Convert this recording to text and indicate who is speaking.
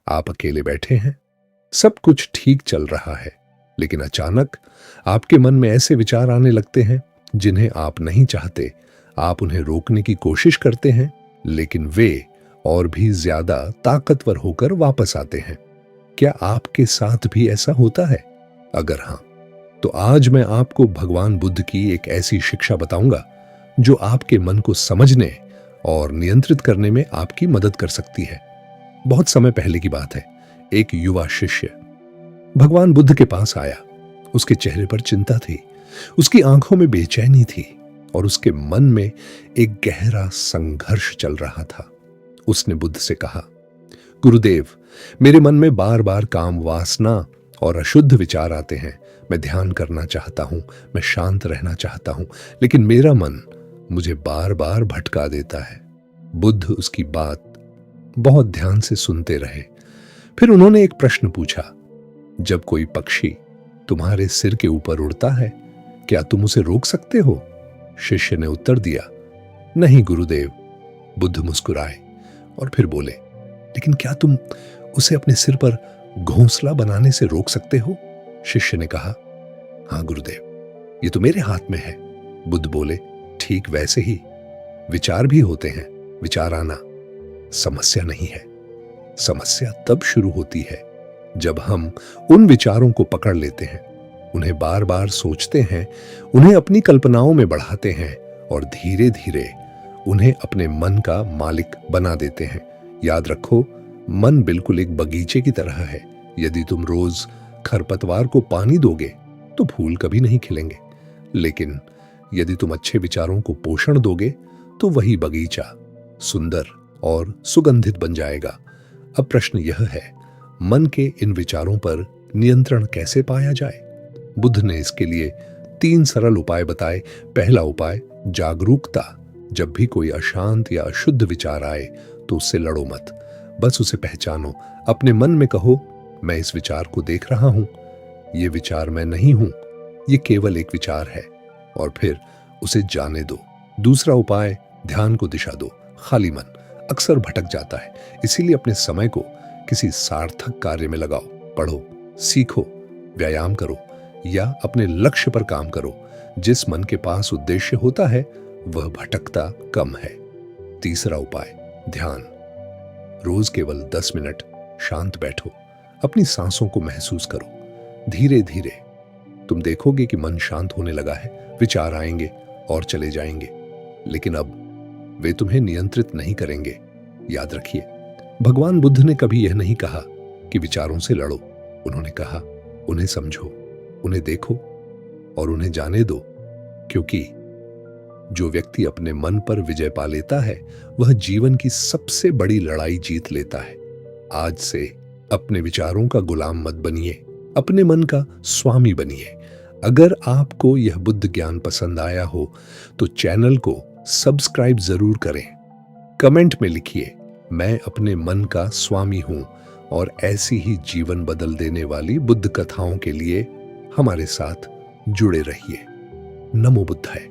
Speaker 1: आप अकेले बैठे हैं, सब कुछ ठीक चल रहा है, लेकिन अचानक आपके मन में ऐसे विचार आने लगते हैं जिन्हें आप नहीं चाहते। आप उन्हें रोकने की कोशिश करते हैं, लेकिन वे और भी ज्यादा ताकतवर होकर वापस आते हैं। क्या आपके साथ भी ऐसा होता है? अगर हाँ, तो आज मैं आपको भगवान बुद्ध की एक ऐसी शिक्षा बताऊंगा जो आपके मन को समझने और नियंत्रित करने में आपकी मदद कर सकती है। बहुत समय पहले की बात है। एक युवा शिष्य भगवान बुद्ध के पास आया। उसके चेहरे पर चिंता थी, उसकी आंखों में बेचैनी थी और उसके मन में एक गहरा संघर्ष चल रहा था। उसने बुद्ध से कहा, गुरुदेव, मेरे मन में बार बार काम वासना और अशुद्ध विचार आते हैं। मैं ध्यान करना चाहता हूं, मैं शांत रहना चाहता हूं, लेकिन मेरा मन मुझे बार बार भटका देता है। बुद्ध उसकी बात बहुत ध्यान से सुनते रहे। फिर उन्होंने एक प्रश्न पूछा, जब कोई पक्षी तुम्हारे सिर के ऊपर उड़ता है, क्या तुम उसे रोक सकते हो? शिष्य ने उत्तर दिया, नहीं गुरुदेव। बुद्ध मुस्कुराए और फिर बोले, लेकिन क्या तुम उसे अपने सिर पर घोंसला बनाने से रोक सकते हो? शिष्य ने कहा, हाँ गुरुदेव, ये तो मेरे हाथ में है। बुद्ध बोले, ठीक वैसे ही विचार भी होते हैं। विचार आना समस्या नहीं है। समस्या तब शुरू होती है जब हम उन विचारों को पकड़ लेते हैं, उन्हें बार बार सोचते हैं, उन्हें अपनी कल्पनाओं में बढ़ाते हैं और धीरे धीरे उन्हें अपने मन का मालिक बना देते हैं। याद रखो, मन बिल्कुल एक बगीचे की तरह है। यदि तुम रोज खरपतवार को पानी दोगे तो फूल कभी नहीं खिलेंगे, लेकिन यदि तुम अच्छे विचारों को पोषण दोगे तो वही बगीचा सुंदर और सुगंधित बन जाएगा। अब प्रश्न यह है, मन के इन विचारों पर नियंत्रण कैसे पाया जाए? बुद्ध ने इसके लिए 3 सरल उपाय बताए। पहला उपाय, जागरूकता। जब भी कोई अशांत या अशुद्ध विचार आए तो उससे लड़ो मत, बस उसे पहचानो। अपने मन में कहो, मैं इस विचार को देख रहा हूं, ये विचार मैं नहीं हूं, ये केवल एक विचार है, और फिर उसे जाने दो। दूसरा उपाय, ध्यान को दिशा दो। खाली मन अक्सर भटक जाता है, इसीलिए अपने समय को किसी सार्थक कार्य में लगाओ। पढ़ो, सीखो, व्यायाम करो या अपने लक्ष्य पर काम करो। जिस मन के पास उद्देश्य होता है वह भटकता कम है। तीसरा उपाय, ध्यान। रोज केवल 10 मिनट शांत बैठो, अपनी सांसों को महसूस करो। धीरे धीरे तुम देखोगे कि मन शांत होने लगा है। विचार आएंगे और चले जाएंगे, लेकिन अब वे तुम्हें नियंत्रित नहीं करेंगे। याद रखिए, भगवान बुद्ध ने कभी यह नहीं कहा कि विचारों से लड़ो। उन्होंने कहा, उन्हें समझो, उन्हें देखो और उन्हें जाने दो, क्योंकि जो व्यक्ति अपने मन पर विजय पा लेता है वह जीवन की सबसे बड़ी लड़ाई जीत लेता है। आज से अपने विचारों का गुलाम मत बनिए, अपने मन का स्वामी बनिए। अगर आपको यह बुद्ध ज्ञान पसंद आया हो तो चैनल को सब्सक्राइब जरूर करें। कमेंट में लिखिए, मैं अपने मन का स्वामी हूं, और ऐसी ही जीवन बदल देने वाली बुद्ध कथाओं के लिए हमारे साथ जुड़े रहिए। नमो बुद्धाय।